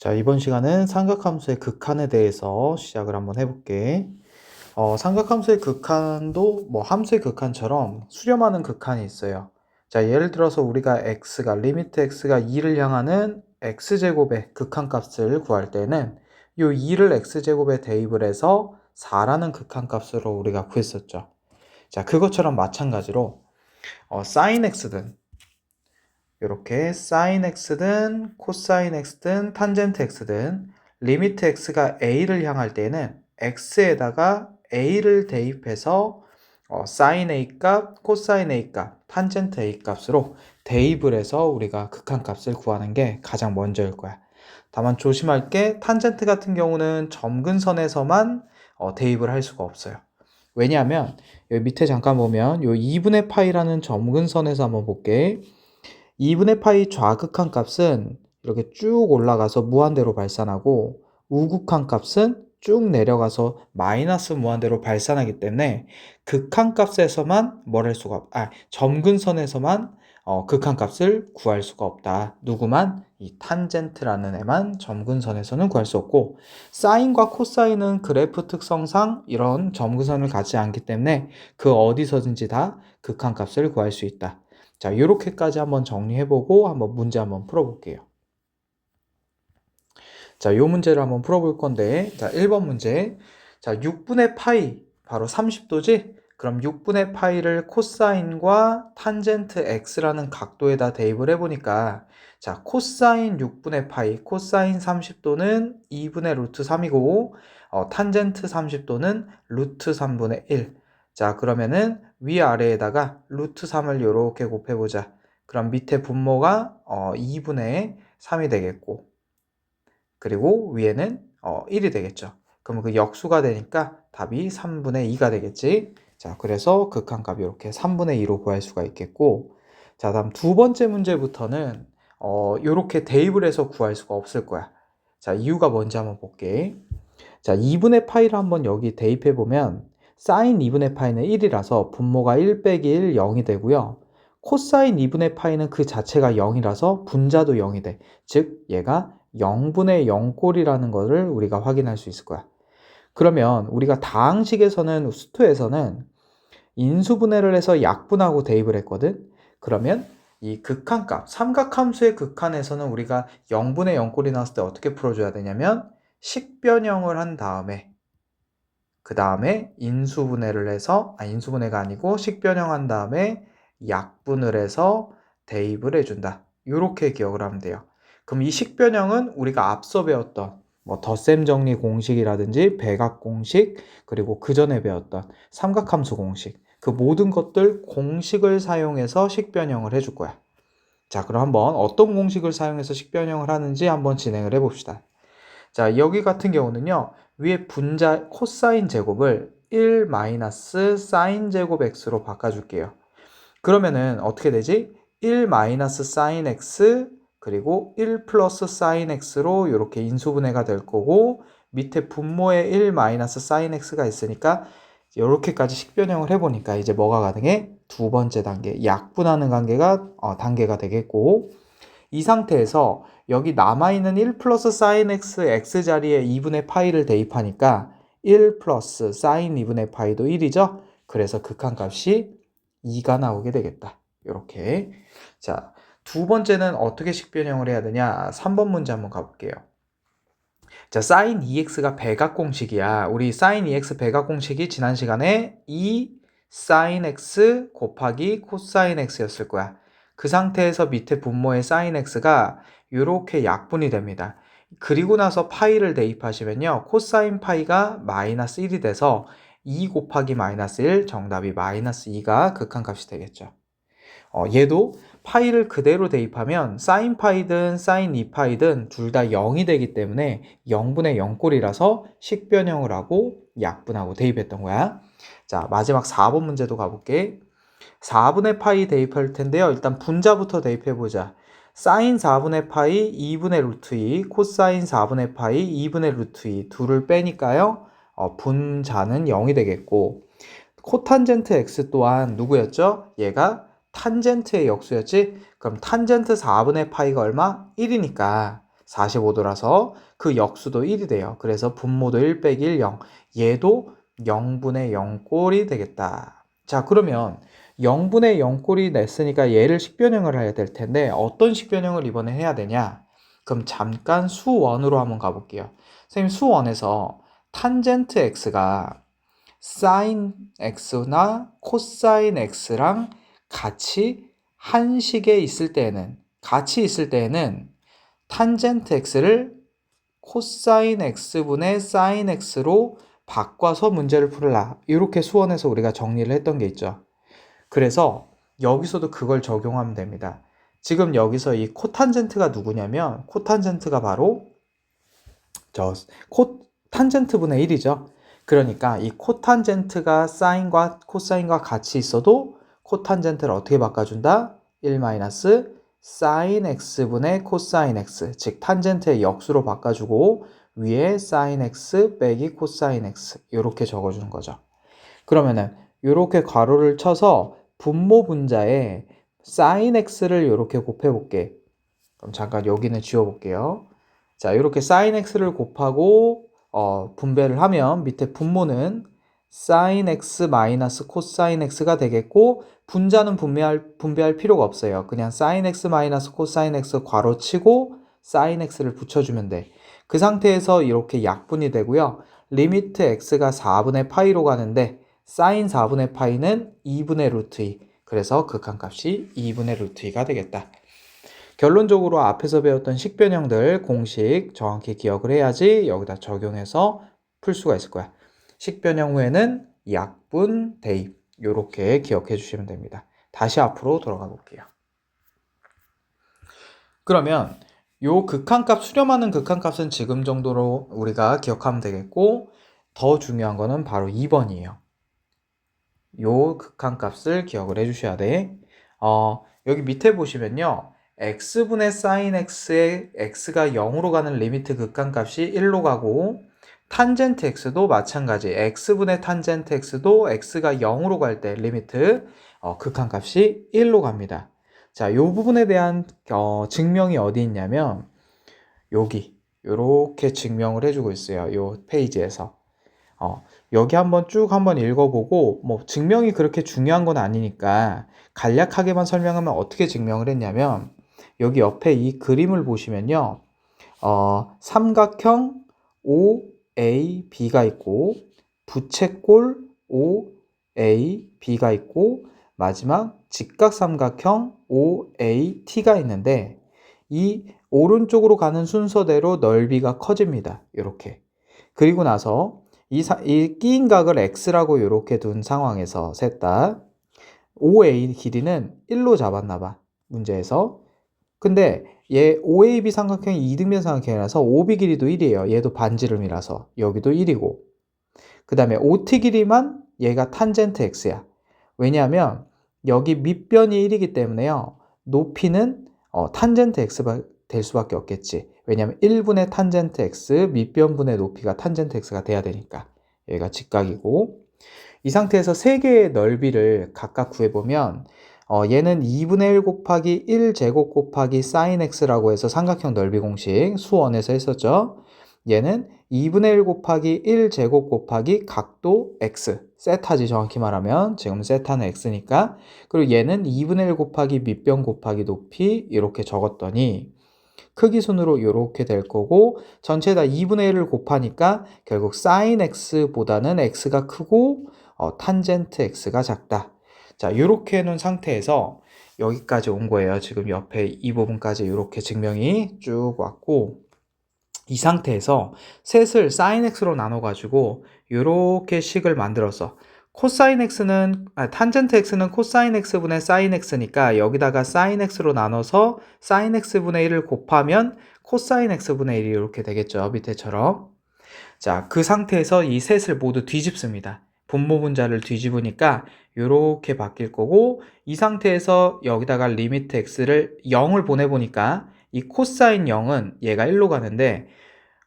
자, 이번 시간은 삼각함수의 극한에 대해서 시작을 한번 해볼게. 삼각함수의 극한도 뭐 함수의 극한처럼 수렴하는 극한이 있어요. 자, 예를 들어서 우리가 리미트 x가 2를 향하는 x제곱의 극한값을 구할 때는 이 2를 x제곱에 대입을 해서 4라는 극한값으로 우리가 구했었죠. 자, 그것처럼 마찬가지로 sin x든 이렇게 sin x든 코사인 x든 탄젠트 x든 리미트 x가 a를 향할 때는 x에다가 a를 대입해서 sin a 값, 코사인 a 값, 탄젠트 a 값으로 대입을 해서 우리가 극한값을 구하는 게 가장 먼저일 거야. 다만 조심할 게 탄젠트 같은 경우는 점근선에서만 대입을 할 수가 없어요. 왜냐하면 여기 밑에 잠깐 보면 이 2분의 파이라는 점근선에서 한번 볼게. 2분의 파이 좌극한 값은 이렇게 쭉 올라가서 무한대로 발산하고 우극한 값은 쭉 내려가서 마이너스 무한대로 발산하기 때문에 극한값에서만 점근선에서만 극한값을 구할 수가 없다. 누구만? 이 탄젠트라는 애만 점근선에서는 구할 수 없고, 사인과 코사인은 그래프 특성상 이런 점근선을 갖지 않기 때문에 그 어디서든지 다 극한값을 구할 수 있다. 자, 이렇게까지 한번 정리해보고 한번 문제 한번 풀어볼게요. 자, 이 문제를 한번 풀어볼 건데, 자, 1번 문제. 자, 6분의 파이, 바로 30도지? 그럼 6분의 파이를 코사인과 탄젠트 x라는 각도에다 대입을 해보니까, 자, 코사인 6분의 파이, 코사인 30도는 2분의 루트 3이고, 탄젠트 30도는 루트 3분의 1. 자, 그러면은 위아래에다가 루트 3을 이렇게 곱해보자. 그럼 밑에 분모가 2분의 3이 되겠고, 그리고 위에는 1이 되겠죠. 그럼 그 역수가 되니까 답이 3분의 2가 되겠지. 자, 그래서 극한값이 이렇게 3분의 2로 구할 수가 있겠고, 자, 다음 두 번째 문제부터는 이렇게 대입을 해서 구할 수가 없을 거야. 자, 이유가 뭔지 한번 볼게. 자, 2분의 파이를 한번 여기 대입해 보면 사인 2분의 파이는 1이라서 분모가 1 빼기 1, 0이 되고요. 코사인 2분의 파이는 그 자체가 0이라서 분자도 0이 돼. 즉, 얘가 0분의 0꼴이라는 것을 우리가 확인할 수 있을 거야. 그러면 우리가 다항식에서는 수투에서는 인수분해를 해서 약분하고 대입을 했거든. 그러면 이 극한값, 삼각함수의 극한에서는 우리가 0분의 0꼴이 나왔을 때 어떻게 풀어줘야 되냐면 식변형을 한 다음에 그 다음에 인수분해를 해서 인수분해가 아니고 식변형 한 다음에 약분을 해서 대입을 해준다. 이렇게 기억을 하면 돼요. 그럼 이 식변형은 우리가 앞서 배웠던 뭐 덧셈 정리 공식이라든지 배각 공식, 그리고 그 전에 배웠던 삼각함수 공식, 그 모든 것들 공식을 사용해서 식변형을 해줄 거야. 자, 그럼 한번 어떤 공식을 사용해서 식변형을 하는지 한번 진행을 해봅시다. 자, 여기 같은 경우는요, 위에 분자 코사인 제곱을 1 마이너스 사인 제곱 x로 바꿔줄게요. 그러면은 어떻게 되지? 1 마이너스 사인 x 그리고 1 플러스 사인 x로 이렇게 인수분해가 될 거고, 밑에 분모에 1 마이너스 사인 x가 있으니까 이렇게까지 식변형을 해보니까 이제 뭐가 가능해? 두 번째 단계, 약분하는 단계가 되겠고, 이 상태에서 여기 남아있는 1 플러스 사인 x 자리에 2분의 파이를 대입하니까 1 플러스 사인 2분의 파이도 1이죠. 그래서 극한값이 2가 나오게 되겠다. 이렇게. 자, 두 번째는 어떻게 식변형을 해야 되냐? 3번 문제 한번 가볼게요. 자, sin 2x가 배각 공식이야. 우리 sin 2x 배각 공식이 지난 시간에 2 sin x 곱하기 코사인 x였을 거야. 그 상태에서 밑에 분모의 sin x가 이렇게 약분이 됩니다. 그리고 나서 파이를 대입하시면요, 코사인 파이가 마이너스 1이 돼서 2 곱하기 마이너스 1, 정답이 마이너스 2가 극한값이 되겠죠. 얘도 파이를 그대로 대입하면 사인 파이든 사인 2파이든 둘 다 0이 되기 때문에 0분의 0꼴이라서 식변형을 하고 약분하고 대입했던 거야. 자, 마지막 4번 문제도 가볼게. 4분의 파이 대입할 텐데요. 일단 분자부터 대입해보자. 사인 4분의 파이 2분의 루트 2, 코사인 4분의 파이 2분의 루트 2 둘을 빼니까요. 분자는 0이 되겠고, 코탄젠트 x 또한 누구였죠? 얘가 탄젠트의 역수였지? 그럼 탄젠트 4분의 파이가 얼마? 1이니까 45도라서 그 역수도 1이 돼요. 그래서 분모도 1 빼기 1, 0. 얘도 0분의 0꼴이 되겠다. 자, 그러면 0분의 0꼴이 냈으니까 얘를 식변형을 해야 될 텐데 어떤 식변형을 이번에 해야 되냐? 그럼 잠깐 수원으로 한번 가볼게요. 선생님, 수원에서 탄젠트 x가 사인 x나 코사인 x랑 같이 한식에 있을 때에는 탄젠트 x를 코사인 x분의 사인 x로 바꿔서 문제를 풀라. 이렇게 수원에서 우리가 정리를 했던 게 있죠. 그래서 여기서도 그걸 적용하면 됩니다. 지금 여기서 이 코탄젠트가 누구냐면 코탄젠트가 바로 코탄젠트분의 1이죠. 그러니까 이 코탄젠트가 사인과 코사인과 같이 있어도 코탄젠트를 어떻게 바꿔준다? 1 사인 x분의 코사인 x, 즉 탄젠트의 역수로 바꿔주고 위에 사인 x 빼기 코사인 x 이렇게 적어주는 거죠. 그러면은 이렇게 괄호를 쳐서 분모 분자에 사인 x를 이렇게 곱해볼게. 그럼 잠깐 여기는 지워볼게요. 자, 이렇게 사인 x를 곱하고 분배를 하면 밑에 분모는 사인 x 마이너스 코사인 x가 되겠고 분자는 분배할 필요가 없어요. 그냥 사인 x 마이너스 코사인 x 괄호 치고 사인 x를 붙여주면 돼. 그 상태에서 이렇게 약분이 되고요. 리미트 x가 4분의 파이로 가는데 사인 4분의 파이는 2분의 루트 2. 그래서 극한값이 2분의 루트 2가 되겠다. 결론적으로 앞에서 배웠던 식변형들 공식 정확히 기억을 해야지 여기다 적용해서 풀 수가 있을 거야. 식변형 후에는 약분, 대입 이렇게 기억해 주시면 됩니다. 다시 앞으로 돌아가 볼게요. 그러면 요 극한값, 수렴하는 극한값은 지금 정도로 우리가 기억하면 되겠고 더 중요한 거는 바로 2번이에요. 요 극한값을 기억을 해 주셔야 돼. 여기 밑에 보시면요. x분의 사인 x에 x가 0으로 가는 리미트 극한값이 1로 가고 탄젠트 x도 마찬가지 x분의 탄젠트 x도 x가 0으로 갈 때 리미트 극한값이 1로 갑니다. 자, 이 부분에 대한 증명이 어디 있냐면 여기 이렇게 증명을 해주고 있어요. 이 페이지에서. 여기 한번 쭉 한번 읽어보고 뭐 증명이 그렇게 중요한 건 아니니까 간략하게만 설명하면 어떻게 증명을 했냐면 여기 옆에 이 그림을 보시면요. 삼각형 OAB가 있고 부채꼴 OAB가 있고 마지막 직각삼각형 OAT가 있는데 이 오른쪽으로 가는 순서대로 넓이가 커집니다. 이렇게. 그리고 나서 이 끼인 각을 x라고 이렇게 둔 상황에서 셋 다 OA 길이는 1로 잡았나 봐. 문제에서. 근데 얘 OAB 삼각형이 이등변 삼각형이라서 OB 길이도 1이에요. 얘도 반지름이라서 여기도 1이고 그 다음에 OT 길이만 얘가 탄젠트 x야. 왜냐하면 여기 밑변이 1이기 때문에요. 높이는 탄젠트 x가 될 수밖에 없겠지. 왜냐하면 1분의 탄젠트 x 밑변분의 높이가 탄젠트 x가 돼야 되니까. 얘가 직각이고 이 상태에서 세 개의 넓이를 각각 구해보면 얘는 2분의 1 곱하기 1제곱 곱하기 사인 x라고 해서 삼각형 넓이 공식 수원에서 했었죠. 얘는 2분의 1 곱하기 1제곱 곱하기 각도 x 세타지 정확히 말하면 지금 세타는 x니까 그리고 얘는 2분의 1 곱하기 밑변 곱하기 높이 이렇게 적었더니 크기 순으로 이렇게 될 거고 전체 다 2분의 1을 곱하니까 결국 사인 x보다는 x가 크고 탄젠트 x가 작다. 자, 이렇게 해놓은 상태에서 여기까지 온 거예요. 지금 옆에 이 부분까지 이렇게 증명이 쭉 왔고 이 상태에서 셋을 사인 x로 나눠가지고 이렇게 식을 만들어서 코사인 x는 탄젠트 x는 코사인 x분의 사인 x니까 여기다가 사인 x로 나눠서 사인 x분의 1을 곱하면 코사인 x분의 1이 이렇게 되겠죠. 밑에처럼. 자, 그 상태에서 이 셋을 모두 뒤집습니다. 분모 분자를 뒤집으니까 이렇게 바뀔 거고 이 상태에서 여기다가 리미트 x를 0을 보내보니까 이 코사인 0은 얘가 1로 가는데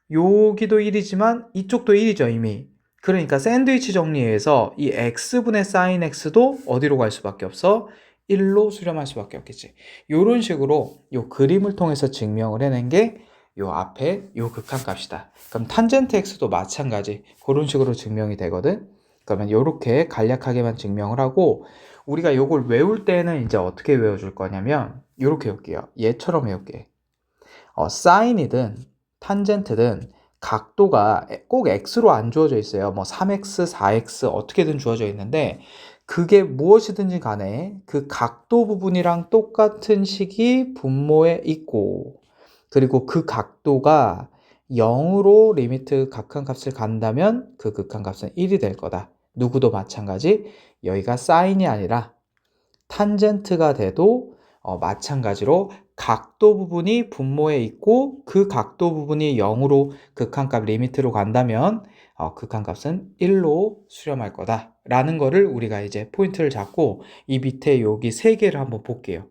여기도 1이지만 이쪽도 1이죠 이미. 그러니까 샌드위치 정리에서 이 x분의 사인 x도 어디로 갈 수밖에 없어? 1로 수렴할 수밖에 없겠지. 이런 식으로 이 그림을 통해서 증명을 해낸 게 요 앞에 요 극한값이다. 그럼 탄젠트 x도 마찬가지 그런 식으로 증명이 되거든. 그러면 요렇게 간략하게만 증명을 하고 우리가 요걸 외울 때는 이제 어떻게 외워줄 거냐면 요렇게 외울게요. 얘처럼 외울게. 사인이든 탄젠트든 각도가 꼭 x로 안 주어져 있어요. 뭐 3x, 4x 어떻게든 주어져 있는데 그게 무엇이든지 간에 그 각도 부분이랑 똑같은 식이 분모에 있고 그리고 그 각도가 0으로 리미트 극한값을 간다면 그 극한값은 1이 될 거다. 누구도 마찬가지 여기가 사인이 아니라 탄젠트가 돼도 마찬가지로 각도 부분이 분모에 있고 그 각도 부분이 0으로 극한값 리미트로 간다면 극한값은 1로 수렴할 거다 라는 거를 우리가 이제 포인트를 잡고 이 밑에 여기 세 개를 한번 볼게요.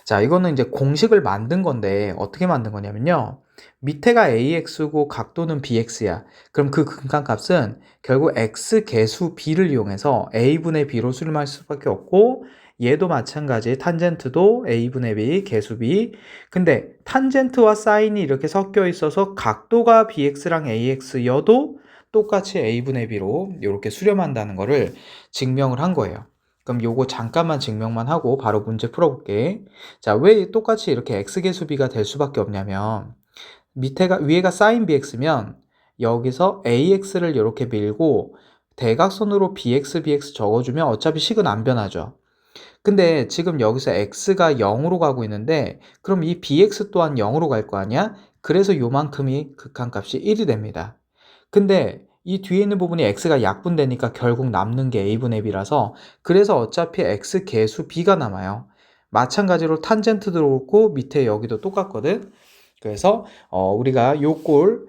자, 이거는 이제 공식을 만든 건데 어떻게 만든 거냐면요. 밑에가 AX고 각도는 BX야. 그럼 그 극한값은 결국 X 개수 B를 이용해서 A분의 B로 수렴할 수밖에 없고 얘도 마찬가지 탄젠트도 A분의 B, 개수 B. 근데 탄젠트와 사인이 이렇게 섞여 있어서 각도가 BX랑 AX여도 똑같이 A분의 B로 이렇게 수렴한다는 거를 증명을 한 거예요. 그럼 요거 잠깐만 증명만 하고 바로 문제 풀어볼게. 자, 왜 똑같이 이렇게 x계수비가 될 수밖에 없냐면 위에가 sin bx면 여기서 ax를 이렇게 밀고 대각선으로 bx 적어주면 어차피 식은 안 변하죠. 근데 지금 여기서 x가 0으로 가고 있는데 그럼 이 bx 또한 0으로 갈 거 아니야? 그래서 요만큼이 극한값이 1이 됩니다. 근데 이 뒤에 있는 부분이 x가 약분되니까 결국 남는 게 a분의 b라서 그래서 어차피 x 계수 b가 남아요. 마찬가지로 탄젠트도 그렇고 밑에 여기도 똑같거든. 그래서 우리가 요꼴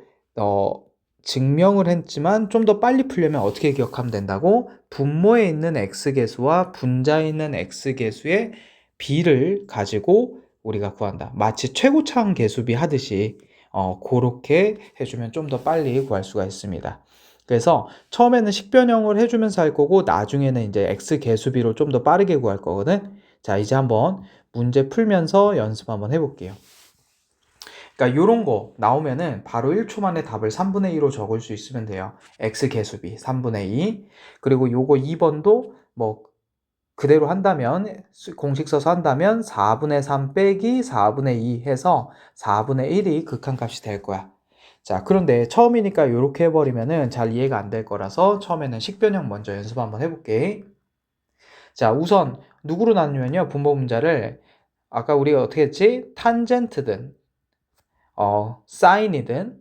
증명을 했지만 좀 더 빨리 풀려면 어떻게 기억하면 된다고? 분모에 있는 x계수와 분자에 있는 x계수의 b를 가지고 우리가 구한다. 마치 최고차항 계수비 하듯이 그렇게 해주면 좀 더 빨리 구할 수가 있습니다. 그래서 처음에는 식변형을 해주면서 할 거고 나중에는 이제 x계수비로 좀 더 빠르게 구할 거거든. 자, 이제 한번 문제 풀면서 연습 한번 해볼게요. 그러니까 요런 거 나오면은 바로 1초 만에 답을 3분의 2로 적을 수 있으면 돼요. x계수비 3분의 2. 그리고 요거 2번도 뭐 그대로 한다면 공식 써서 한다면 4분의 3 빼기 4분의 2 해서 4분의 1이 극한값이 될 거야. 자, 그런데 처음이니까 이렇게 해버리면은 잘 이해가 안 될 거라서 처음에는 식변형 먼저 연습 한번 해볼게. 자, 우선 누구로 나누면요. 분모 분자를 아까 우리가 어떻게 했지? 탄젠트든 사인이든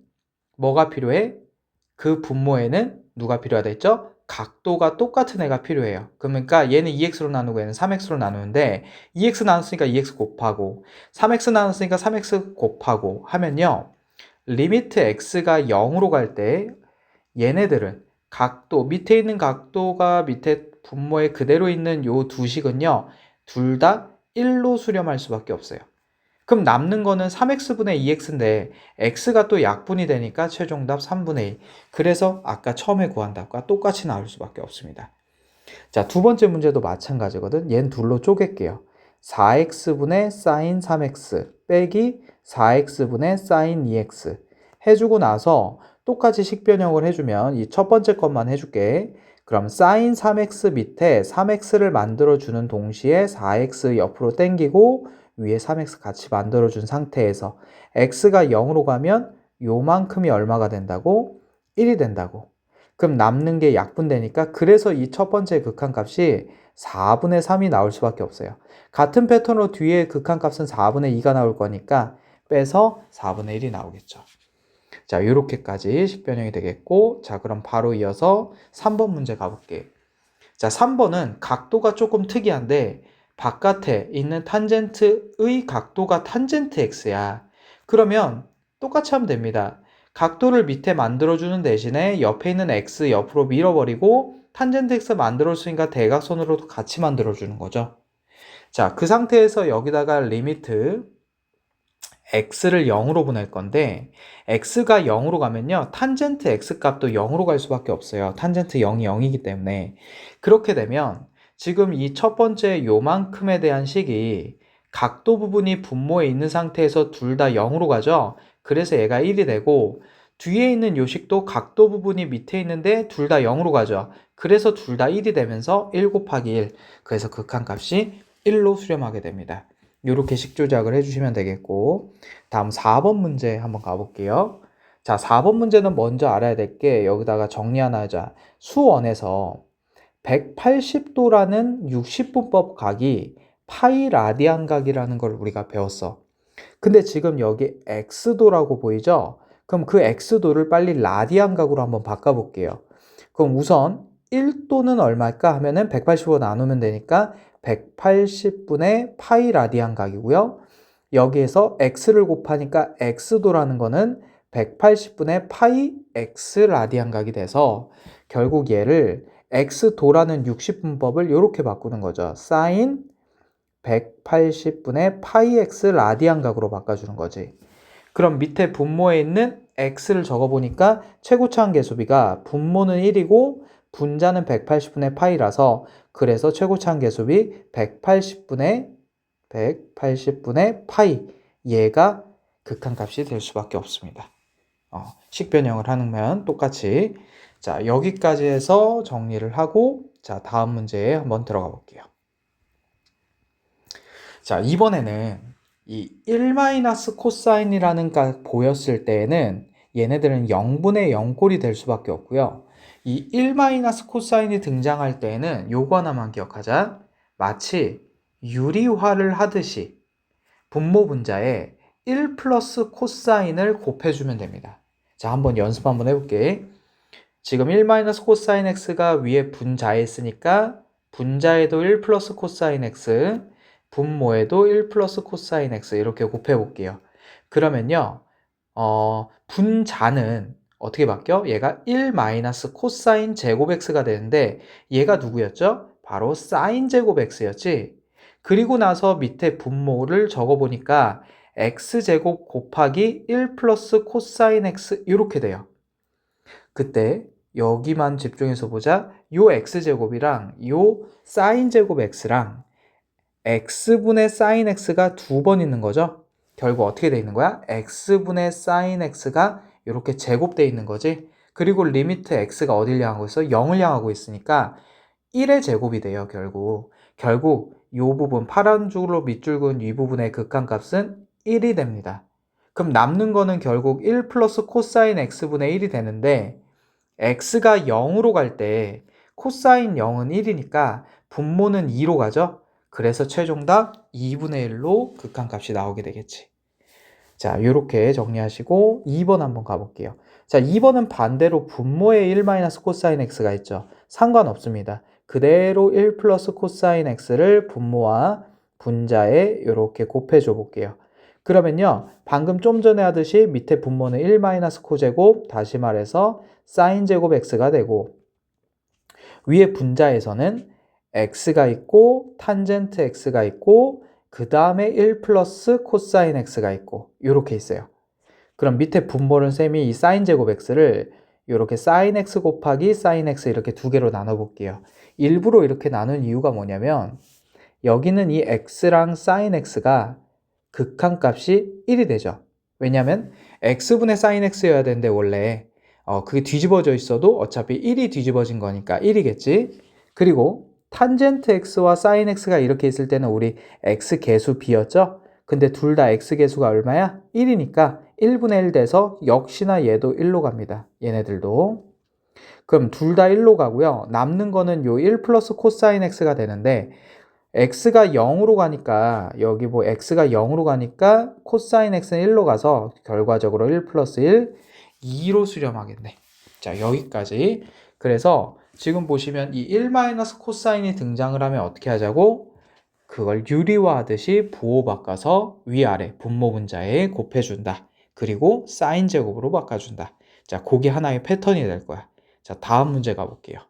뭐가 필요해? 그 분모에는 누가 필요하다 했죠? 각도가 똑같은 애가 필요해요. 그러니까 얘는 2x로 나누고 얘는 3x로 나누는데 2x 나눴으니까 2x 곱하고 3x 나눴으니까 3x 곱하고 하면요. 리미트 x가 0으로 갈 때 얘네들은 각도, 밑에 있는 각도가 밑에 분모에 그대로 있는 요 두 식은요. 둘 다 1로 수렴할 수밖에 없어요. 그럼 남는 거는 3x분의 2x인데 x가 또 약분이 되니까 최종답 3분의 2. 그래서 아까 처음에 구한 답과 똑같이 나올 수밖에 없습니다. 자, 두 번째 문제도 마찬가지거든. 얘는 둘로 쪼갤게요. 4x분의 sin 3x 빼기 4x분의 sin 2x 해주고 나서 똑같이 식변형을 해주면 이 첫 번째 것만 해줄게. 그럼 sin 3x 밑에 3x를 만들어주는 동시에 4x 옆으로 당기고 위에 3x 같이 만들어준 상태에서 x가 0으로 가면 요만큼이 얼마가 된다고? 1이 된다고. 그럼 남는 게 약분되니까 그래서 이 첫 번째 극한값이 4분의 3이 나올 수밖에 없어요. 같은 패턴으로 뒤에 극한값은 4분의 2가 나올 거니까 빼서 4분의 1이 나오겠죠. 자, 이렇게까지 식변형이 되겠고, 자, 그럼 바로 이어서 3번 문제 가볼게. 자, 3번은 각도가 조금 특이한데 바깥에 있는 탄젠트의 각도가 탄젠트 x야. 그러면 똑같이 하면 됩니다. 각도를 밑에 만들어주는 대신에 옆에 있는 x 옆으로 밀어버리고 탄젠트 x 만들어주니까 대각선으로도 같이 만들어주는 거죠. 자, 그 상태에서 여기다가 리미트 x를 0으로 보낼 건데 x가 0으로 가면요. 탄젠트 x 값도 0으로 갈 수밖에 없어요. 탄젠트 0이 0이기 때문에. 그렇게 되면 지금 이 첫 번째 요만큼에 대한 식이 각도 부분이 분모에 있는 상태에서 둘 다 0으로 가죠. 그래서 얘가 1이 되고 뒤에 있는 요식도 각도 부분이 밑에 있는데 둘 다 0으로 가죠. 그래서 둘 다 1이 되면서 1 곱하기 1. 그래서 극한값이 1로 수렴하게 됩니다. 이렇게 식 조작을 해주시면 되겠고, 다음 4번 문제 한번 가볼게요. 자, 4번 문제는 먼저 알아야 될 게 여기다가 정리 하나 하자. 수원에서 180도라는 60분법 각이 파이 라디안 각이라는 걸 우리가 배웠어. 근데 지금 여기 x도라고 보이죠? 그럼 그 x도를 빨리 라디안 각으로 한번 바꿔볼게요. 그럼 우선 1도는 얼마일까 하면은 180으로 나누면 되니까 180분의 파이 라디안 각이고요. 여기에서 x를 곱하니까 x도라는 거는 180분의 파이 x 라디안 각이 돼서 결국 얘를 x도라는 60분법을 이렇게 바꾸는 거죠. 사인 180분의 파이 x 라디안 각으로 바꿔주는 거지. 그럼 밑에 분모에 있는 x를 적어보니까 최고차항 계수비가 분모는 1이고 분자는 180분의 파이라서 그래서 최고차항 계수비 180분의 파이, 얘가 극한값이 될 수밖에 없습니다. 식 변형을 하면 똑같이. 자, 여기까지 해서 정리를 하고, 자, 다음 문제에 한번 들어가 볼게요. 자, 이번에는 이 1 코사인이라는 값 보였을 때에는 얘네들은 0분의 0꼴이 될 수밖에 없고요. 이 1 코사인이 등장할 때에는 요거 하나만 기억하자. 마치 유리화를 하듯이 분모 분자에 1 플러스 코사인을 곱해주면 됩니다. 자, 한번 연습 한번 해볼게. 지금 1 코사인 x가 위에 분자에 있으니까 분자에도 1 플러스 코사인 x, 분모에도 1 플러스 코사인 x 이렇게 곱해볼게요. 그러면요, 분자는 어떻게 바뀌어? 얘가 1 마이너스 코사인 제곱 x가 되는데 얘가 누구였죠? 바로 사인 제곱 x였지. 그리고 나서 밑에 분모를 적어보니까 x제곱 곱하기 1 플러스 코사인 x 이렇게 돼요. 그때 여기만 집중해서 보자. 요 x제곱이랑 요 사인 제곱 x랑 x분의 사인 x가 두 번 있는 거죠. 결국 어떻게 돼 있는 거야? x분의 사인 x가 이렇게 제곱돼 있는 거지. 그리고 리미트 x가 어딜 향하고 있어? 0을 향하고 있으니까 1의 제곱이 돼요. 결국 이 부분 파란 줄로 밑줄 그은 이 부분의 극한값은 1이 됩니다. 그럼 남는 거는 결국 1 플러스 코사인 x분의 1이 되는데 x가 0으로 갈 때 코사인 0은 1이니까 분모는 2로 가죠. 그래서 최종답 2분의 1로 극한값이 나오게 되겠지. 자, 이렇게 정리하시고 2번 한번 가볼게요. 자, 2번은 반대로 분모에 1 코사인 x가 있죠. 상관없습니다. 그대로 1 플러스 코사인 x를 분모와 분자에 이렇게 곱해줘 볼게요. 그러면요, 방금 좀 전에 하듯이 밑에 분모는 1 코제곱, 다시 말해서 사인 제곱 x가 되고 위에 분자에서는 x가 있고 탄젠트 x가 있고 그 다음에 1 플러스 코사인 x가 있고 이렇게 있어요. 그럼 밑에 분모는 쌤이 이 사인 제곱 x를 이렇게 사인 x 곱하기 사인 x 이렇게 두 개로 나눠 볼게요. 일부러 이렇게 나눈 이유가 뭐냐면 여기는 이 x랑 사인 x가 극한값이 1이 되죠. 왜냐면 x분의 사인 x여야 되는데 원래 그게 뒤집어져 있어도 어차피 1이 뒤집어진 거니까 1이겠지. 그리고 탄젠트 x와 사인 x가 이렇게 있을 때는 우리 x 계수 b였죠. 근데 둘 다 x 계수가 얼마야? 1이니까 1분의 1 돼서 역시나 얘도 1로 갑니다. 얘네들도. 그럼 둘 다 1로 가고요. 남는 거는 요 1 플러스 코사인 x가 되는데 x가 0으로 가니까 여기 뭐 x가 0으로 가니까 코사인 x는 1로 가서 결과적으로 1 플러스 1, 2로 수렴하겠네. 자, 여기까지. 그래서 지금 보시면 이 1 마이너스 코사인이 등장을 하면 어떻게 하자고? 그걸 유리화하듯이 부호 바꿔서 위아래 분모 분자에 곱해준다. 그리고 사인 제곱으로 바꿔준다. 자, 그게 하나의 패턴이 될 거야. 자, 다음 문제 가볼게요.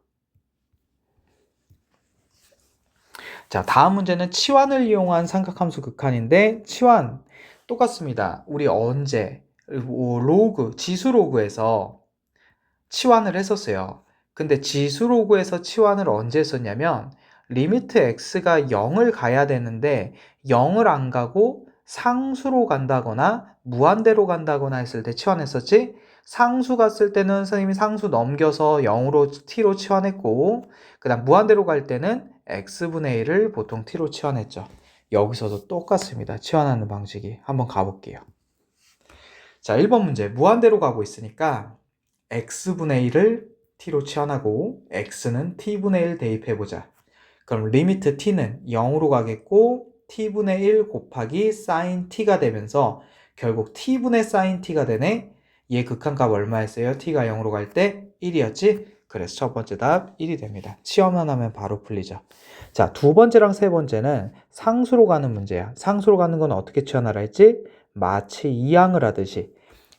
자, 다음 문제는 치환을 이용한 삼각함수 극한인데 치환 똑같습니다. 우리 언제 지수 로그에서 치환을 했었어요. 근데 지수 로그에서 치환을 언제 했었냐면 리미트 x가 0을 가야 되는데 0을 안 가고 상수로 간다거나 무한대로 간다거나 했을 때 치환했었지? 상수 갔을 때는 선생님이 상수 넘겨서 0으로 t로 치환했고 그 다음 무한대로 갈 때는 x분의 1을 보통 t로 치환했죠. 여기서도 똑같습니다. 치환하는 방식이. 한번 가볼게요. 자, 1번 문제. 무한대로 가고 있으니까 x분의 1을 t로 치환하고 x는 t분의 1 대입해보자. 그럼 리미트 t는 0으로 가겠고 t분의 1 곱하기 sin t가 되면서 결국 t분의 sin t가 되네. 얘 극한값 얼마였어요? t가 0으로 갈 때 1이었지? 그래서 첫 번째 답 1이 됩니다. 시험만 하면 바로 풀리죠. 자, 두 번째랑 세 번째는 상수로 가는 문제야. 상수로 가는 건 어떻게 치환하라 했지? 마치 이항을 하듯이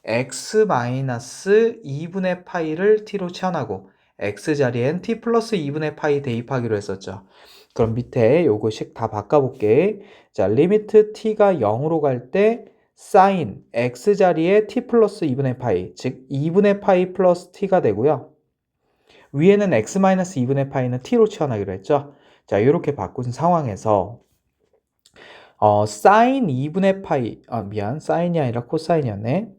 x-2분의 파이를 t로 치환하고 x 자리엔 t 플러스 2분의 파이 대입하기로 했었죠. 그럼 밑에 요거씩 다 바꿔볼게. 자, 리미트 t가 0으로 갈 때 sin x 자리에 t 플러스 2분의 파이, 즉 2분의 파이 플러스 t가 되고요. 위에는 x-2분의 파이는 t로 치환하기로 했죠. 자, 이렇게 바꾼 상황에서 sin 2분의 파이, sin이 아니라 코사인이었네.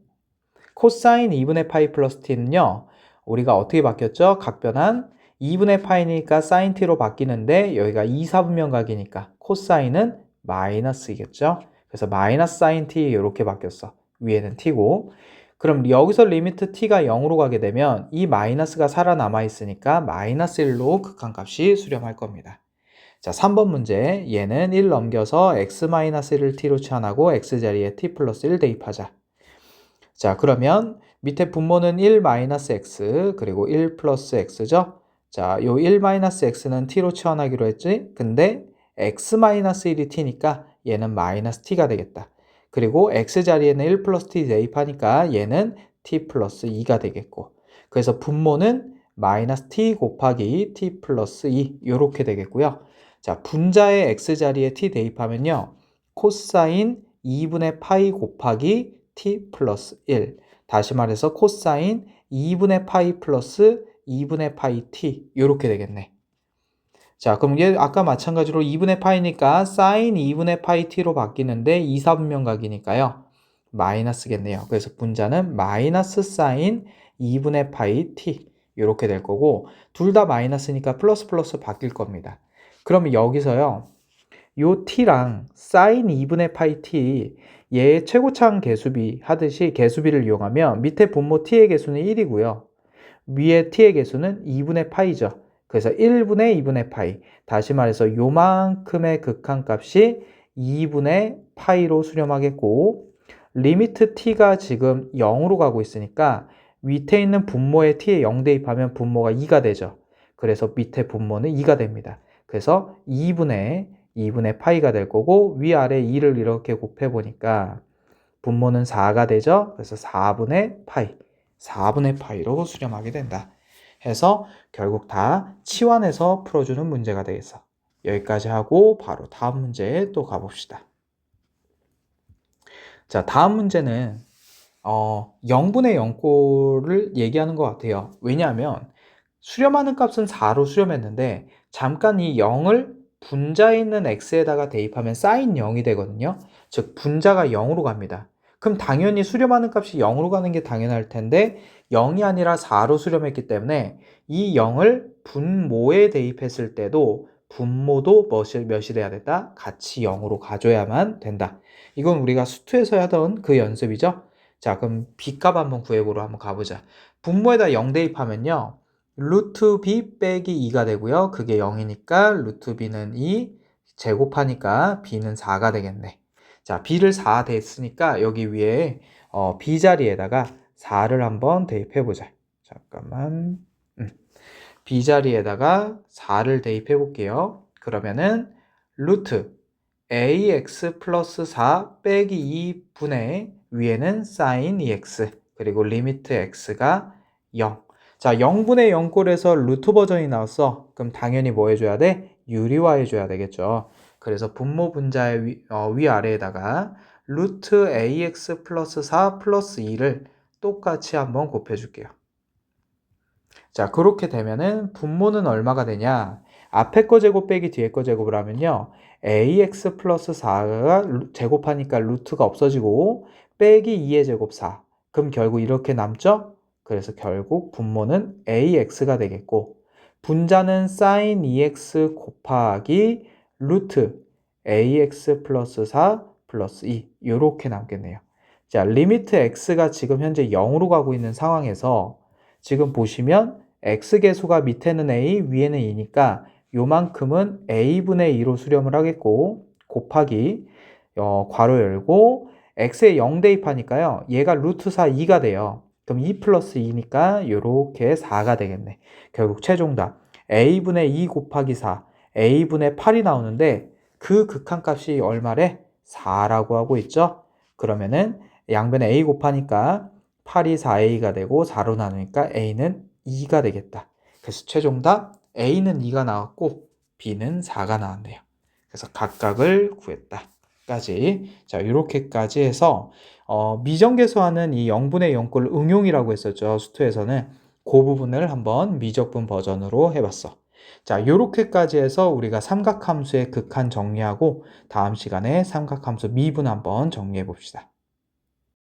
코사인 2분의 파이 플러스 t는요. 우리가 어떻게 바뀌었죠? 각변한 2분의 파이니까 sin t로 바뀌는데 여기가 2, 4분면 각이니까 코사인은 마이너스이겠죠? 그래서 마이너스 sin t 이렇게 바뀌었어. 위에는 t고. 그럼 여기서 리미트 t가 0으로 가게 되면 이 마이너스가 살아남아 있으니까 마이너스 1로 극한값이 수렴할 겁니다. 자, 3번 문제. 얘는 1 넘겨서 x-1을 t로 치환하고 x 자리에 t 플러스 1 대입하자. 자, 그러면 밑에 분모는 1-x 그리고 1 플러스 x죠. 자, 요 1-x는 t로 치환하기로 했지. 근데 x-1이 t니까 얘는 마이너스 t가 되겠다. 그리고 x 자리에는 1 플러스 t 대입하니까 얘는 t 플러스 2가 되겠고. 그래서 분모는 마이너스 t 곱하기 t 플러스 2 이렇게 되겠고요. 자, 분자의 x 자리에 t 대입하면요. 코사인 2분의 파이 곱하기 t 플러스 1. 다시 말해서 코사인 2분의 파이 플러스 2분의 파이 t 이렇게 되겠네. 자, 그럼 이게 아까 마찬가지로 2분의 파이니까 sin 2분의 파이 t로 바뀌는데 2, 4분면 각이니까요. 마이너스겠네요. 그래서 분자는 마이너스 sin 2분의 파이 t 이렇게 될 거고 둘 다 마이너스니까 플러스 플러스 바뀔 겁니다. 그러면 여기서요. 요 t랑 sin 2분의 파이 t 얘의 최고차항 개수비 하듯이 개수비를 이용하면 밑에 분모 t의 개수는 1이고요. 위에 t의 개수는 2분의 파이죠. 그래서 1분의 2분의 파이. 다시 말해서 요만큼의 극한값이 2분의 파이로 수렴하겠고 리미트 t가 지금 0으로 가고 있으니까 밑에 있는 분모의 t에 0 대입하면 분모가 2가 되죠. 그래서 밑에 분모는 2가 됩니다. 그래서 2분의 파이가 될 거고 위아래 2를 이렇게 곱해보니까 분모는 4가 되죠. 그래서 4분의 파이로 수렴하게 된다. 해서 결국 다 치환해서 풀어주는 문제가 되겠어. 여기까지 하고 바로 다음 문제에 또 가봅시다. 자, 다음 문제는 0분의 0꼴을 얘기하는 것 같아요. 왜냐하면 수렴하는 값은 4로 수렴했는데 잠깐 이 0을 분자에 있는 x에다가 대입하면 sin 0이 되거든요. 즉 분자가 0으로 갑니다. 그럼 당연히 수렴하는 값이 0으로 가는 게 당연할 텐데 0이 아니라 4로 수렴했기 때문에 이 0을 분모에 대입했을 때도 분모도 몇이 돼야 된다? 같이 0으로 가줘야만 된다. 이건 우리가 수투에서 하던 그 연습이죠. 자, 그럼 b값 한번 구해보러 한번 가보자. 분모에다 0 대입하면요. 루트 b 빼기 2가 되고요. 그게 0이니까 루트 b는 2 제곱하니까 b는 4가 되겠네. 자, b를 4 됐으니까 여기 위에 b 자리에다가 4를 한번 대입해보자. 잠깐만. b 자리에다가 4를 대입해 볼게요. 그러면은 루트 ax 플러스 4 빼기 2분의 위에는 sin 2x 그리고 리미트 x가 0. 자, 0분의 0꼴에서 루트 버전이 나왔어. 그럼 당연히 뭐 해줘야 돼? 유리화 해줘야 되겠죠. 그래서 분모 분자의 위아래에다가 루트 ax 플러스 4 플러스 2를 똑같이 한번 곱해줄게요. 자, 그렇게 되면은 분모는 얼마가 되냐? 앞에 거 제곱 빼기 뒤에 거 제곱을 하면요. ax 플러스 4가 제곱하니까 루트가 없어지고 빼기 2의 제곱 4. 그럼 결국 이렇게 남죠? 그래서 결국 분모는 ax가 되겠고 분자는 sin 2x 곱하기 루트 ax 플러스 4 플러스 2 이렇게 남겠네요. 자, 리미트 x가 지금 현재 0으로 가고 있는 상황에서 지금 보시면 x계수가 밑에는 a, 위에는 2니까 요만큼은 a분의 2로 수렴을 하겠고 곱하기 괄호 열고 x에 0 대입하니까요. 얘가 루트 4 2가 돼요. 그럼 2 플러스 2니까 요렇게 4가 되겠네. 결국 최종답 a분의 2 곱하기 4 a분의 8이 나오는데 그 극한값이 얼마래? 4라고 하고 있죠. 그러면은 양변에 a 곱하니까 8이 4a가 되고 4로 나누니까 a는 2가 되겠다. 그래서 최종답 A는 2가 나왔고 B는 4가 나왔네요. 그래서 각각을 구했다. 까지. 자, 이렇게까지 해서 미정계수하는 이 0분의 0꼴 응용이라고 했었죠. 수투에서는 그 부분을 한번 미적분 버전으로 해봤어. 자, 이렇게까지 해서 우리가 삼각함수의 극한 정리하고 다음 시간에 삼각함수 미분 한번 정리해 봅시다.